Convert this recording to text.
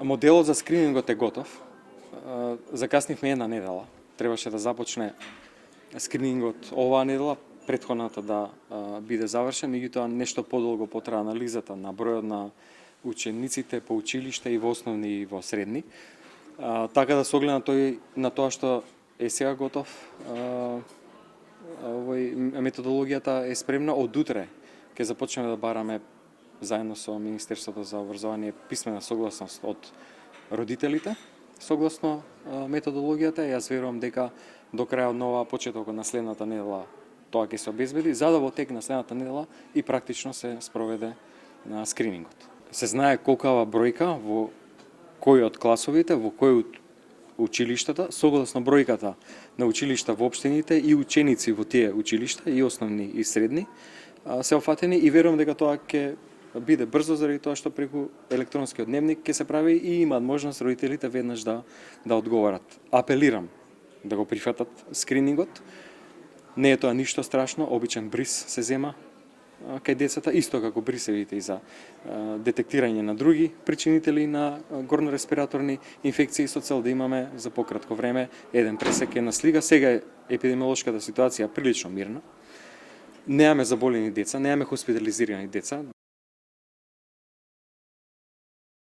Моделот за скринингот е готов. Закаснивме една недела. Требаше да започне скринингот оваа недела, претходната да биде завршен, меѓутоа нешто подолго потраја анализата на бројот на учениците по училишта и во основни и во средни. Така да се огледа на тоа што е сега готов, методологијата е спремна. Од утре ќе започнеме да бараме заедно со Министерството за образование писмена согласност од родителите согласно методологијата. Јас верувам дека до крајот на оваа почетокот на следната недела тоа ќе се обезбеди, за да во тек на следната недела и практично се спроведе на скринингот. Се знае колкава бројка во кој од класовите, во кој од училиштата, согласно бројката на училишта во општините и ученици во тие училишта, и основни и средни, се офатени, и верувам дека тоа ќе биде брзо заради тоа што преку електронскиот дневник ќе се прави и имаат можност родителите веднаш да одговорат. Апелирам да го прифатат скринингот. Не е тоа ништо страшно, обичен бриз се зема кај децата, исто како брисевите и за детектирање на други причинители на горнореспираторни инфекции, со цел да имаме за пократко време еден пресек, една слика. Сега е епидемиолошката ситуација прилично мирна. Немаме заболени деца, немаме хоспитализирани деца.